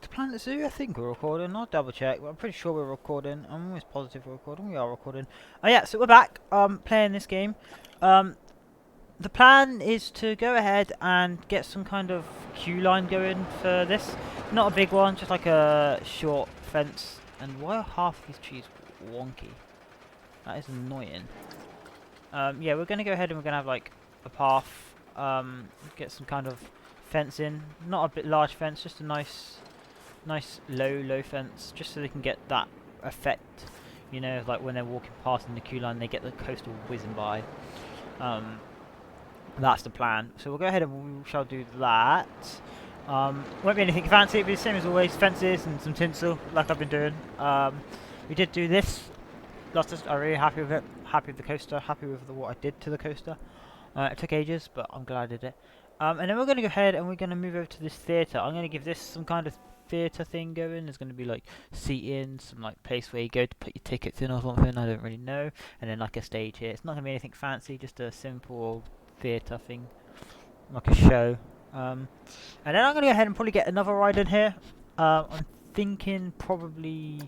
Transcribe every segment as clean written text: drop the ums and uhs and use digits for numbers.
to Planet Zoo. I think we're recording. I'll double check, but I'm pretty sure we're recording. I'm almost positive we're recording. We are recording. Oh yeah, so we're back. Playing this game. The plan is to go ahead and get some kind of queue line going for this. Not a big one, just like a short fence. And why are half these trees wonky? That is annoying. Yeah, we're gonna go ahead and we're gonna have like a path. Get some kind of fence in. Not a bit large fence, just a nice low fence, just so they can get that effect. You know, like when they're walking past in the queue line, they get the coastal whizzing by. That's the plan. So we'll go ahead and we shall do that. Won't be anything fancy, it'll be the same as always. Fences and some tinsel, like I've been doing. We did do this. I'm really happy with it. Happy with the coaster. Happy with what I did to the coaster. It took ages, but I'm glad I did it. And then we're going to go ahead and we're going to move over to this theatre. I'm going to give this some kind of theatre thing going. There's going to be like seating, some like place where you go to put your tickets in or something. I don't really know. And then like a stage here. It's not going to be anything fancy, just a simple theatre thing, like a show. And then I'm going to go ahead and probably get another ride in here. I'm thinking probably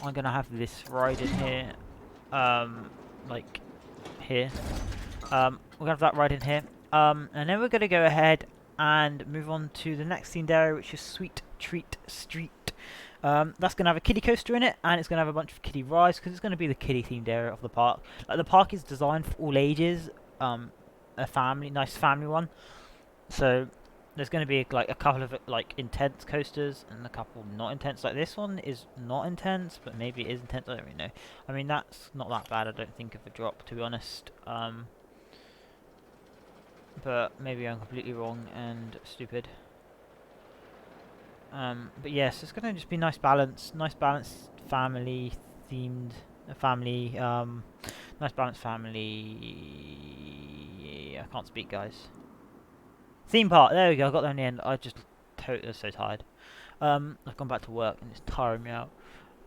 I'm going to have this ride in here, like here. We're going to have that ride in here. And then we're going to go ahead and move on to the next themed area, which is Sweet Treat Street. That's going to have a kiddie coaster in it, and it's going to have a bunch of kiddie rides, because it's going to be the kiddie themed area of the park. Like, the park is designed for all ages, a nice family one. So there's going to be like a couple of like intense coasters and a couple not intense. Like this one is not intense, but maybe it is intense. I don't really know. I mean, that's not that bad. I don't think of a drop, to be honest. But maybe I'm completely wrong and stupid. But yes, it's gonna just be nice balance, family themed, nice balanced family. I can't speak, guys. Theme park. There we go. I got there in the end. I just totally so tired. I've gone back to work and it's tiring me out.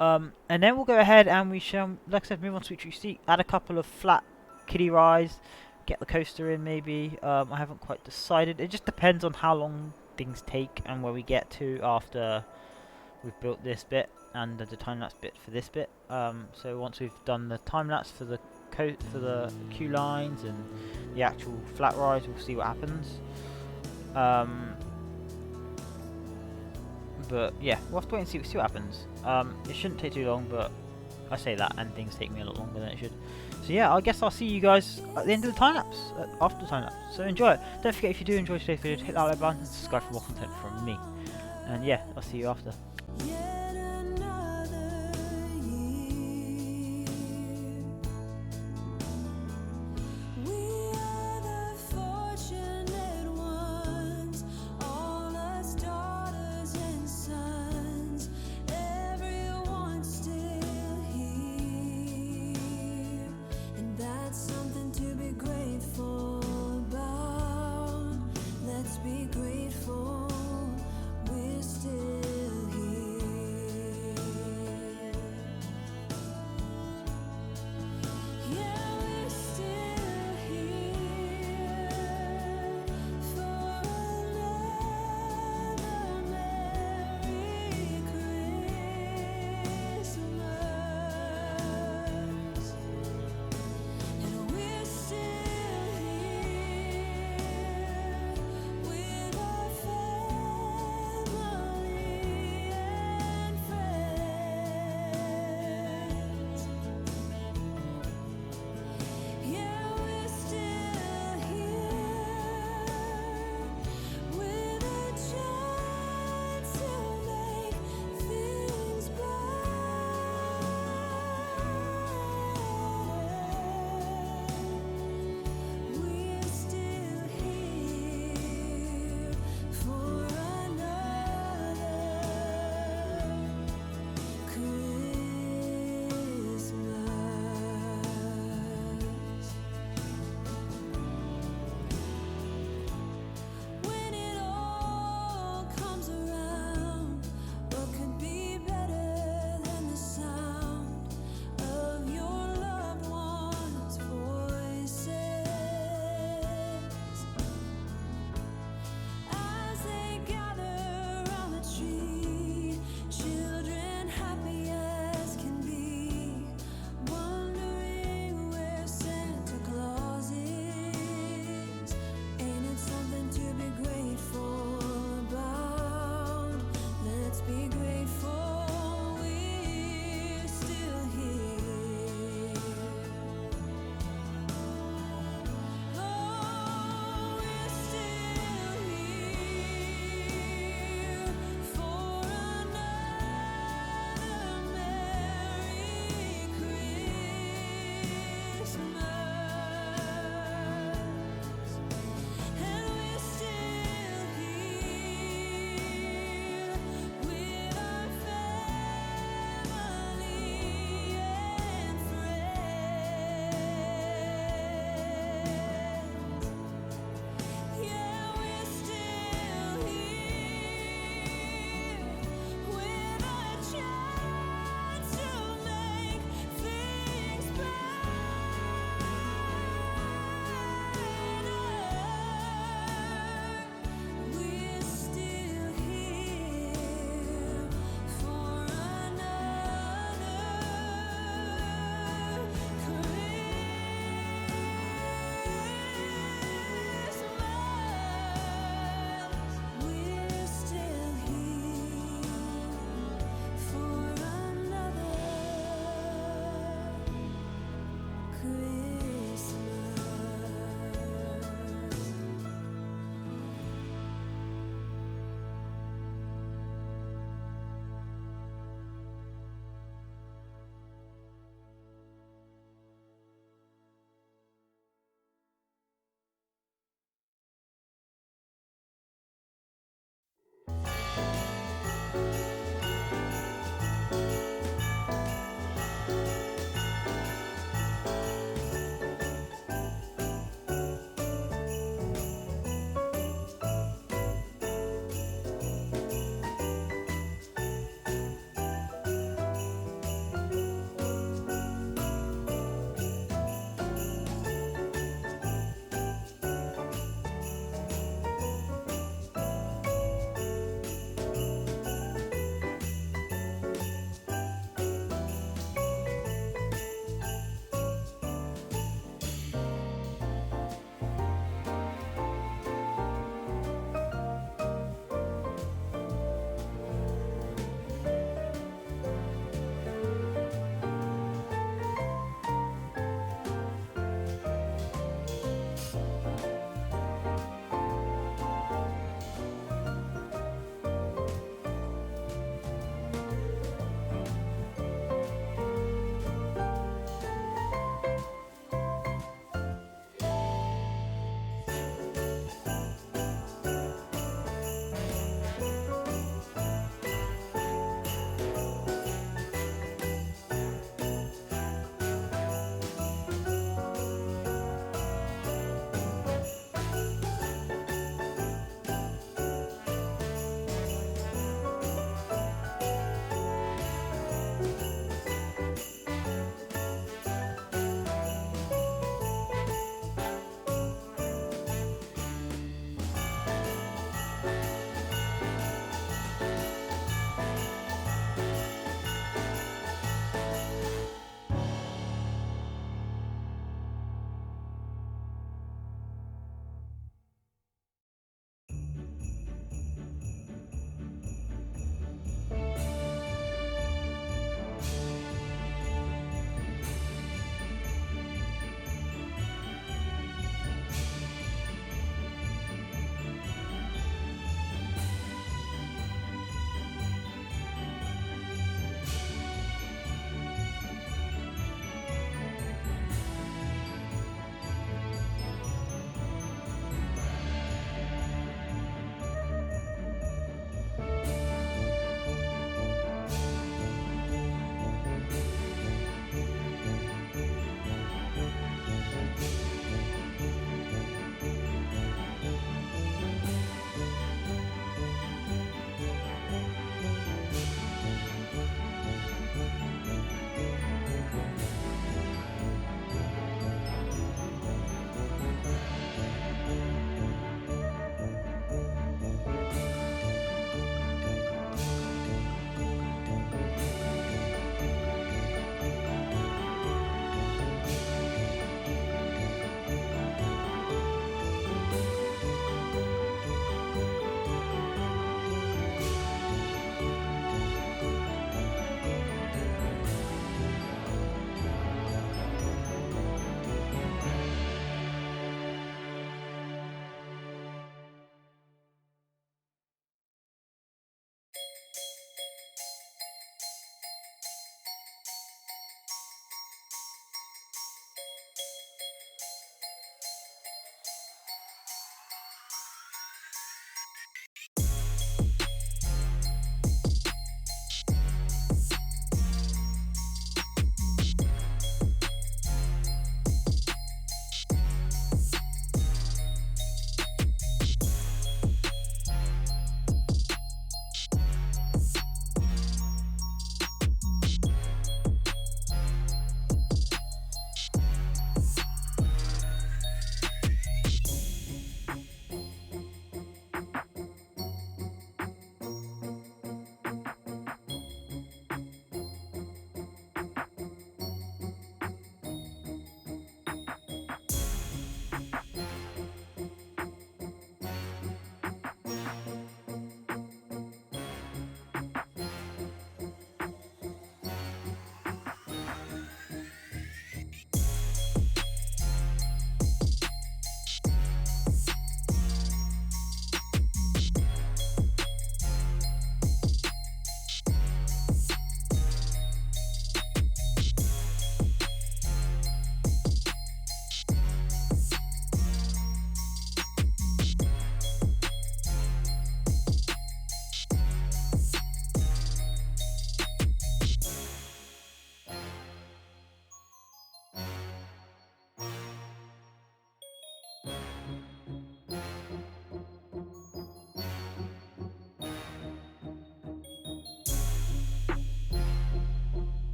And then we'll go ahead and we shall, like I said, move on to Sweet Treat Street. Add a couple of flat kiddie rides. Get the coaster in maybe. I haven't quite decided. It just depends on how long things take and where we get to after we've built this bit and the time lapse bit for this bit. So once we've done the time lapse for the queue lines and the actual flat rides, we'll see what happens. But yeah, we'll have to wait and see what happens. It shouldn't take too long, but I say that and things take me a lot longer than it should. So yeah, I guess I'll see you guys at the end of the time lapse, after the time lapse. So enjoy it. Don't forget, if you do enjoy today's video, hit that like button and subscribe for more content from me. And yeah, I'll see you after. Something to be grateful about. Let's be grateful we're still here.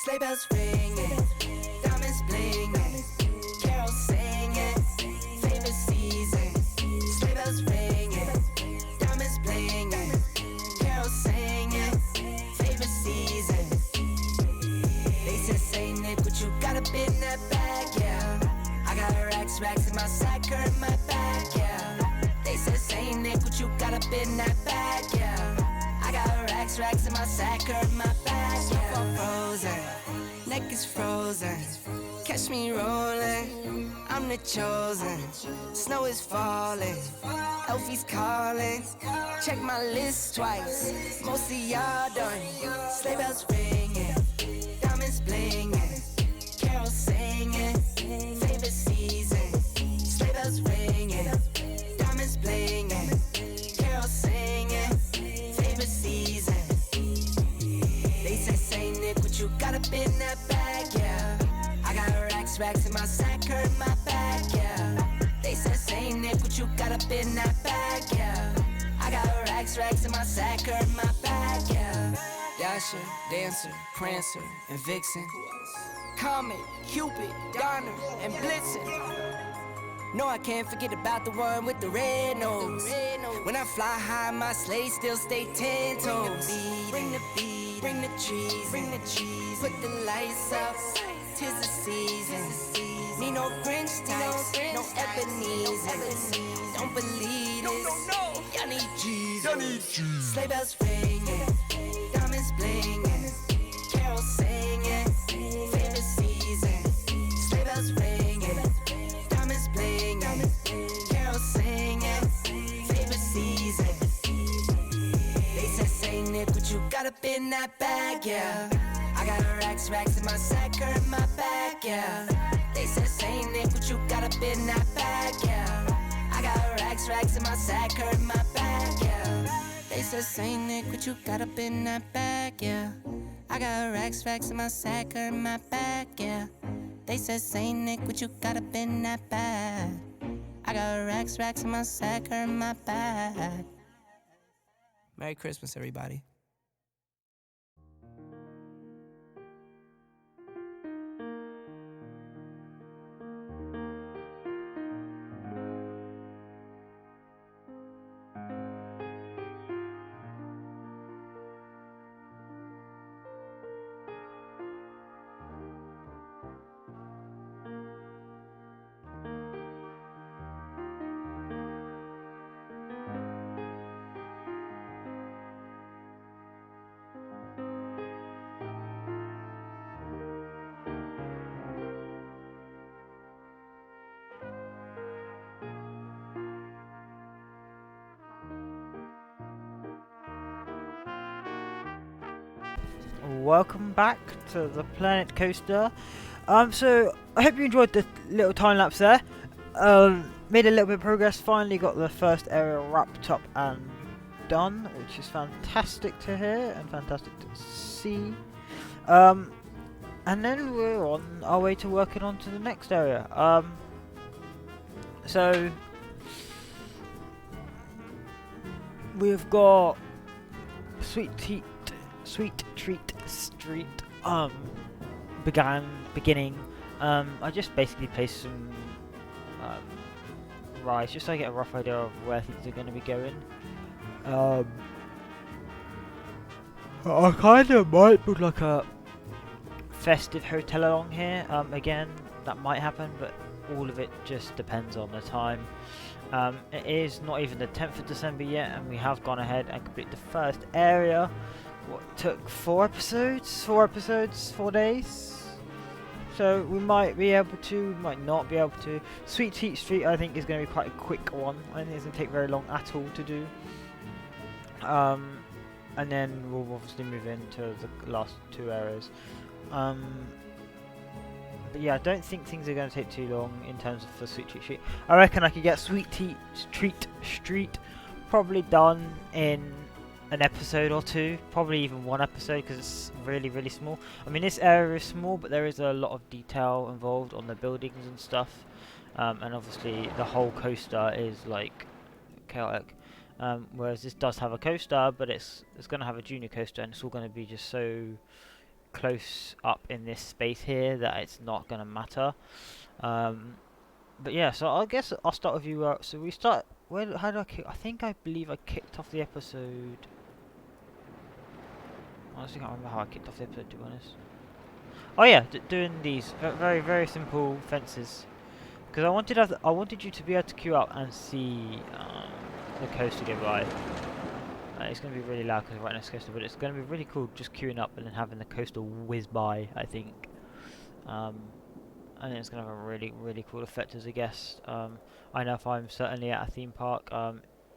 Sleigh bells ringing, diamonds blinging, carols singing, favorite season. Sleigh bells ringing, diamonds blinging, carols singing, favorite season. They said, Saint Nick, what you got up in that bag, yeah? I got racks in my sack or in my bag, yeah. They said, Saint Nick, what you got up in that bag, yeah? I got racks in my sack or in my bag, yeah. Frozen, neck is frozen, catch me rolling, I'm the chosen. Snow is falling, Elfie's calling. Check my list twice, most of y'all done. Sleigh bells ringing, diamonds blinging, carols singing, favorite season. Sleigh bells ringing, diamonds blinging, carols singing, favorite season. They say, Saint Nick, what you got up in that bag, yeah? I got racks in my sack or in my bag, yeah. They said, Saint Nick, what you got up in that bag, yeah? I got racks in my sack or in my bag, yeah. Dasher, Dancer, Prancer, and Vixen, Comet, Cupid, Donner, and Blitzen. No, I can't forget about the one with the red nose. When I fly high, my sleigh still stay 10 toes. Bring the beat, bring the trees, bring the cheese. Put the lights up, 'tis the season. Need no Grinch types, no Ebenezer. Don't believe this, y'all need Jesus. Sleigh bells ringing, diamonds blinging, carols singing, favorite season. Sleigh bells ringing, diamonds blinging, carols singing, favorite season. They said, Saint Nick, what you got up in that bag, yeah? I got racks in my sack or in my bag, yeah. They said, Saint Nick, what you got up in that bag, yeah? I got racks in my sack or in my bag, yeah. They said, Saint Nick, what you got up in that bag, yeah? I got racks in my sack or in my bag, yeah. They said, Saint Nick, what you got up in that bag? I got racks in my sack or in my bag. Merry Christmas, everybody. Welcome back to the Planet Coaster. So I hope you enjoyed the little time lapse there. Made a little bit of progress. Finally got the first area wrapped up and done, which is fantastic to hear and fantastic to see. And then we're on our way to working on to the next area. So we've got Sweet Treat Street beginning. I just basically placed some rides just so I get a rough idea of where things are going to be going. I kind of might put like a festive hotel along here. Again, that might happen, but all of it just depends on the time. It is not even the 10th of December yet, and we have gone ahead and completed the first area. What took 4 episodes? 4 days. So we might be able to, we might not be able to. Sweet Treat Street, I think, is going to be quite a quick one. I think it's going to take very long at all to do. And then we'll obviously move into the last 2 areas. But yeah, I don't think things are going to take too long in terms of the Sweet Treat Street. I reckon I could get Sweet Treat Street probably done in an episode or 2, probably even 1 episode, because it's really, really small. I mean, this area is small, but there is a lot of detail involved on the buildings and stuff. And obviously the whole coaster is like chaotic. Whereas this does have a coaster, but it's going to have a junior coaster, and it's all going to be just so close up in this space here that it's not going to matter. But yeah, so I guess I'll start with you. So we start. How did I kick? I believe I kicked off the episode. I honestly can't remember how I kicked off the episode, to be honest. Oh yeah, doing these very, very simple fences, because I wanted you to be able to queue up and see the coaster go by. It's going to be really loud because right next to the coaster, but it's going to be really cool just queuing up and then having the coaster whiz by, I think. And it's going to have a really, really cool effect as a guest. I know if I'm certainly at a theme park,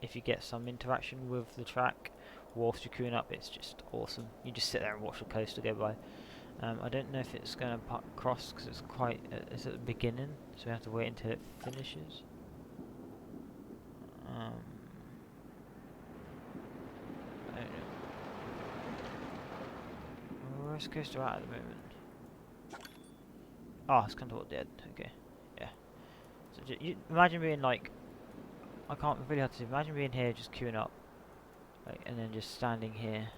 if you get some interaction with the track whilst you're queuing up, it's just awesome. You just sit there and watch the coaster go by. I don't know if it's going to cross because it's quite, it's at the beginning, so we have to wait until it finishes. I don't know. Where's the coaster at the moment? Oh, it's come toward the end. Okay, yeah. So you imagine being like, I can't really hard to see. Imagine being here, just queuing up, like, and then just standing here.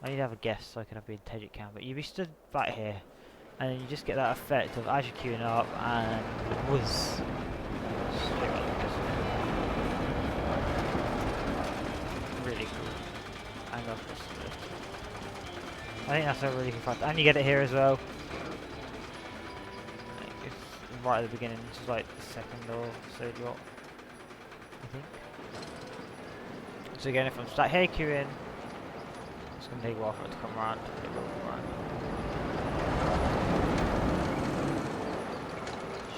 I need to have a guess so I can have the Tejit cam, but you'd be stood back here, and then you just get that effect of as you're queuing up and was. Really cool. I love this. I think that's a really good fact, and you get it here as well. Like, it's right at the beginning, which is like the second or third drop, I think. So again, if I'm sat here queuing, it's going to take a while for it to come around.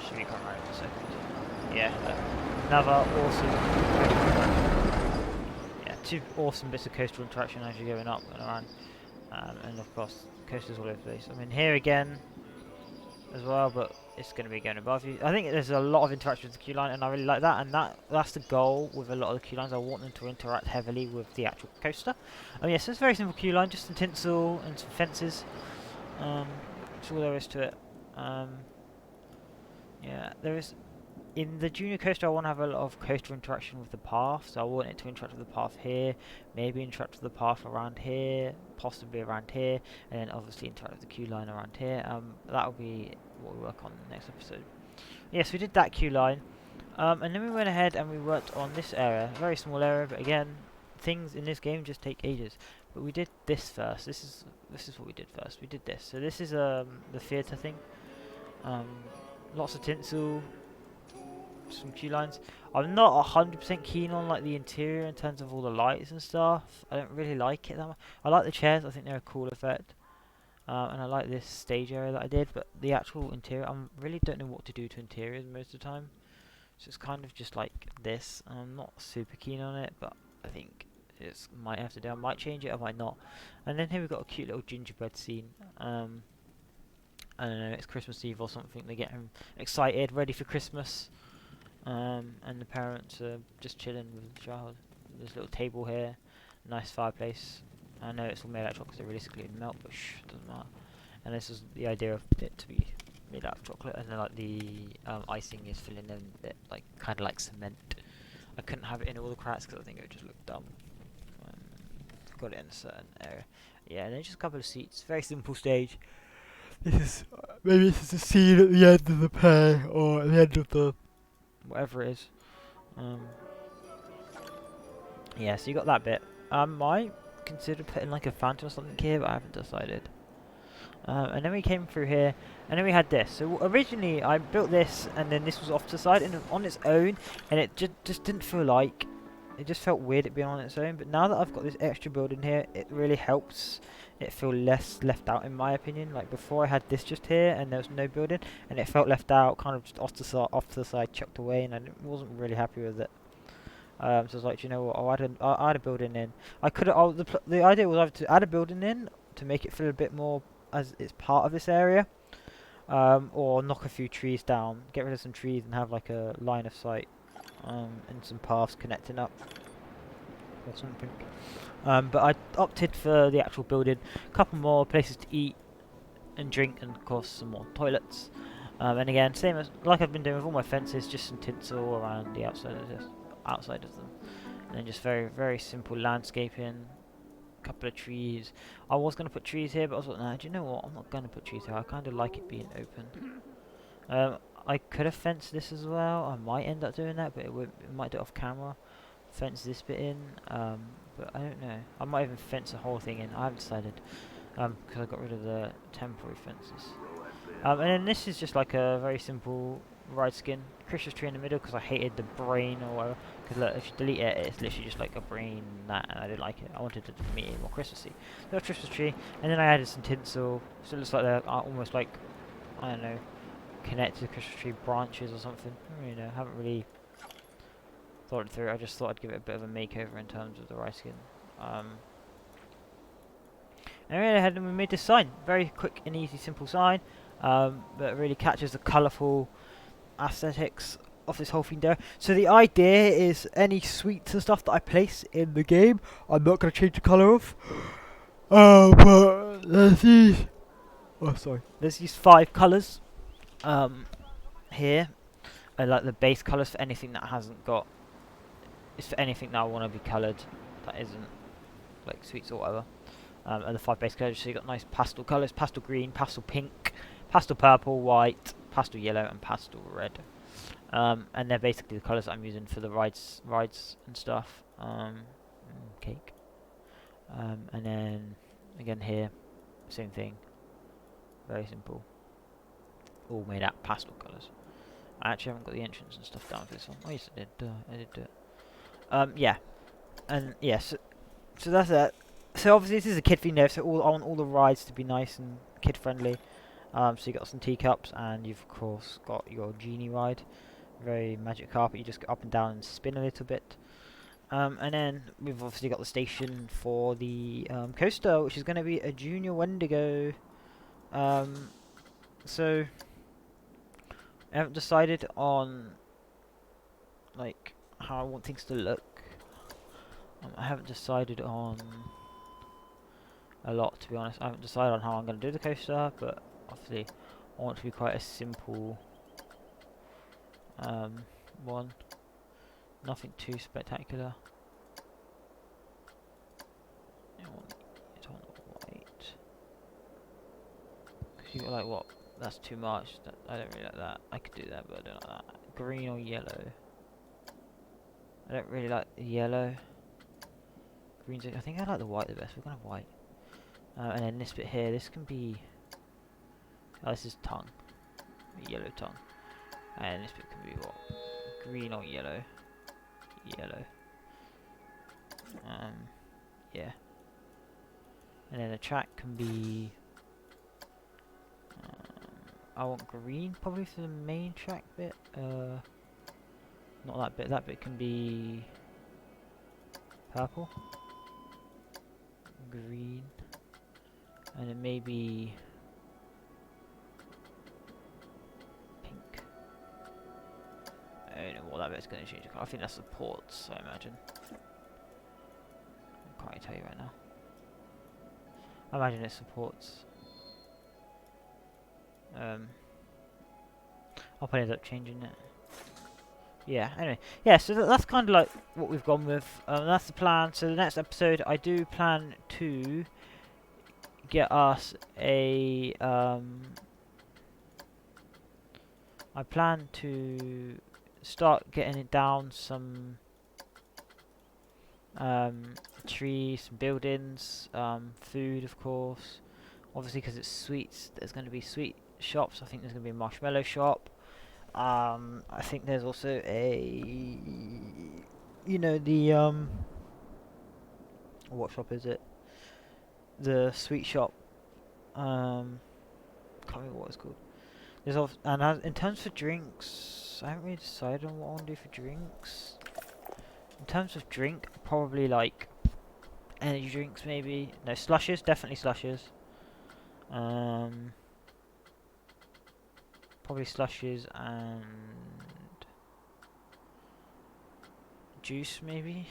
Should be coming around in a second. Yeah, another awesome. Yeah, 2 awesome bits of coastal interaction as you're going up and around. And of course, coasters all over the place. I mean, here again as well, but it's going to be going above you. I think there's a lot of interaction with the queue line, and I really like that. And that's the goal with a lot of the queue lines. I want them to interact heavily with the actual coaster. Yes, so it's a very simple queue line, just some tinsel and some fences. That's all there is to it. Yeah, there is. In the junior coaster, I want to have a lot of coaster interaction with the path, so I want it to interact with the path here, maybe interact with the path around here, possibly around here, and then obviously interact with the queue line around here. That will be what we work on in the next episode. Yes, we did that queue line, and then we went ahead and we worked on this area, a very small area, but again, things in this game just take ages. But we did this first. This is what we did first. We did this. So this is the theatre thing. Lots of tinsel. Some queue lines. I'm not 100% keen on like the interior in terms of all the lights and stuff. I don't really like it that much. I like the chairs. I think they're a cool effect. And I like this stage area that I did, but the actual interior, I really don't know what to do to interiors most of the time. So it's kind of just like this. I'm not super keen on it, but I think It's might have to do. I might change it, I might not. And then here we've got a cute little gingerbread scene. I don't know, it's Christmas Eve or something. They're getting excited, ready for Christmas. And the parents are just chilling with the child. There's a little table here, nice fireplace. I know it's all made out of chocolate, so realistically it'd melt, but shh, doesn't matter. And this is the idea of it to be made out of chocolate, and then like the icing is filling in a bit, like kind of like cement. I couldn't have it in all the cracks because I think it would just look dumb. Got it in a certain area. Yeah, and then just a couple of seats. Very simple stage. This is maybe this is a scene at the end of the play or at the end of the whatever it is. Yeah, so you got that bit. I might consider putting like a fountain or something here, but I haven't decided. And then we came through here, and then we had this. So originally I built this, and then this was off to the side and on its own, and it just didn't feel like. It just felt weird it being on its own. But now that I've got this extra building here, it really helps it feel less left out, in my opinion. Like before, I had this just here, and there was no building, and it felt left out, kind of just off to the side, chucked away, and I wasn't really happy with it. So I was like, you know what? I'll add a building in. I could. The idea was either to add a building in to make it feel a bit more as it's part of this area, or knock a few trees down, get rid of some trees, and have like a line of sight, and some paths connecting up or something. But I opted for the actual building. A couple more places to eat and drink, and of course some more toilets. And again, same as like I've been doing with all my fences, just some tinsel around the outside of them, and then just very very simple landscaping. Couple of trees. I was gonna put trees here, but I was like, nah, do you know what? I'm not gonna put trees here. I kind of like it being open. I could have fenced this as well. I might end up doing that, but it might do it off camera. Fence this bit in, but I don't know. I might even fence the whole thing in. I haven't decided, because I got rid of the temporary fences. And then this is just like a very simple ride skin. Christmas tree in the middle because I hated the brain or whatever. Because look, if you delete it, it's literally just like a brain that, and I didn't like it. I wanted to make it more Christmassy. So a Christmas tree, and then I added some tinsel, so it looks like they're almost like, I don't know, connected to Christmas tree branches or something. I don't really know. Haven't really thought it through. I just thought I'd give it a bit of a makeover in terms of the ride skin. And we went ahead and we made this sign. Very quick and easy, simple sign. But it really catches the colourful aesthetics of this whole thing there. So the idea is any sweets and stuff that I place in the game, I'm not going to change the colour of. But there's these. Oh, sorry. There's these 5 colours. Here, I like the base colours for anything that hasn't got. It's for anything that I want to be coloured that isn't like sweets or whatever. And the 5 base colours. So you got nice pastel colours: pastel green, pastel pink, pastel purple, white, pastel yellow, and pastel red. And they're basically the colours that I'm using for the rides and stuff. Cake. And then again here, same thing. Very simple. All made out pastel colours. I actually haven't got the entrance and stuff down for this one. Oh yes, I did. I did do it. Yeah. And yes. Yeah, so that's it. So obviously this is a kid theme there, so I want all the rides to be nice and kid friendly. So you got some teacups, and you've of course got your genie ride, very magic carpet. You just go up and down and spin a little bit. And then we've obviously got the station for the coaster, which is going to be a Junior Wendigo. So I haven't decided on like how I want things to look. I haven't decided on a lot, to be honest. I haven't decided on how I'm going to do the coaster, but obviously I want it to be quite a simple one. Nothing too spectacular. I want it on white. Because you got like, what? That's too much. I don't really like that. I could do that, but I don't like that. Green or yellow? I don't really like the yellow. Green's. I think I like the white the best. We're gonna have white. And then this bit here, this can be. Oh, this is tongue. A yellow tongue. And this bit can be what? Green or yellow? Yellow. Yeah. And then the track can be. I want green probably for the main track bit. Not that bit. That bit can be purple. green, and then maybe pink. I don't know what that bit's going to change. I think that's the ports, I imagine. I can't really tell you right now. I imagine it supports. I'll probably end up changing it. Yeah, anyway. Yeah, so that's kind of like what we've gone with. That's the plan. So the next episode, I do plan to get us a... I plan to start getting it down some trees, some buildings, food, of course. Obviously, because it's sweets, there's going to be sweet shops. I think there's going to be a marshmallow shop. I think there's also a, you know, the what shop is it? The sweet shop. Can't remember what it's called. There's and in terms of drinks, I haven't really decided on what I want to do for drinks. In terms of drink, probably like energy drinks, maybe. No, slushes, definitely slushes. Probably slushes and juice, maybe.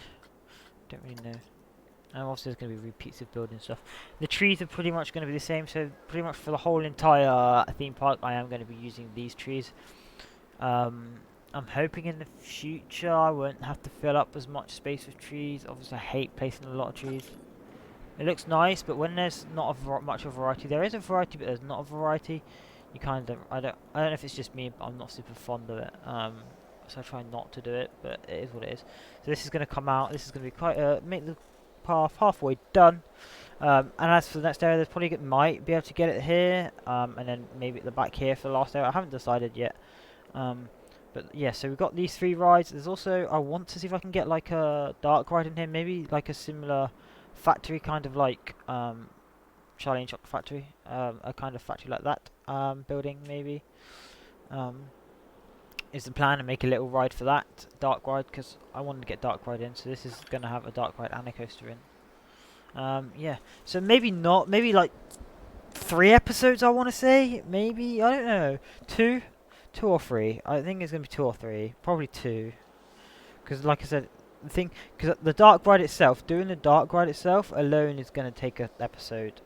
Don't really know. And obviously there's going to be repeats of building stuff. The trees are pretty much going to be the same, so pretty much for the whole entire theme park I am going to be using these trees. I'm hoping in the future I won't have to fill up as much space with trees. Obviously I hate placing a lot of trees. It looks nice, but when there's not much of a variety, there is a variety, but there's not a variety. You kind of, I don't know if it's just me, but I'm not super fond of it. So I try not to do it, but it is what it is. So this is going to come out. This is going to be quite make the path halfway done. And as for the next area, there's probably might be able to get it here, and then maybe at the back here for the last area. I haven't decided yet. But yeah, so we've got these 3 rides. There's also, I want to see if I can get like a dark ride in here, maybe like a similar factory kind of like Charlie and Chocolate Factory, a kind of factory like that building maybe is the plan, and make a little ride for that dark ride, because I wanted to get dark ride in, so this is going to have a dark ride and a coaster in. Yeah, so maybe not, maybe like 3 episodes I want to say, maybe, I don't know, 2 or 3, I think it's going to be 2 or 3, probably 2, because like I said, the thing, because the dark ride itself, doing the dark ride itself alone is going to take an episode.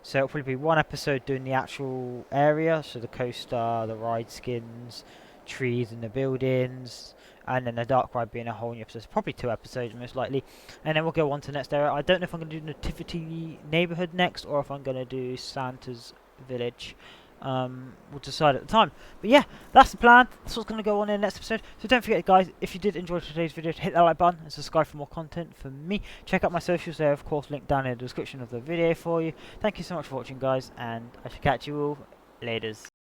So it'll probably be 1 episode doing the actual area, so the coaster, the ride skins, trees and the buildings, and then the dark ride being a whole new episode. So probably 2 episodes most likely, and then we'll go on to the next area. I don't know if I'm going to do Nativity Neighborhood next, or if I'm going to do Santa's Village. We'll decide at the time. But yeah, that's the plan. That's what's going to go on in the next episode. So don't forget, guys, if you did enjoy today's video, to hit that like button and subscribe for more content from me. Check out my socials there, of course, linked down in the description of the video for you. Thank you so much for watching, guys, and I shall catch you all laters.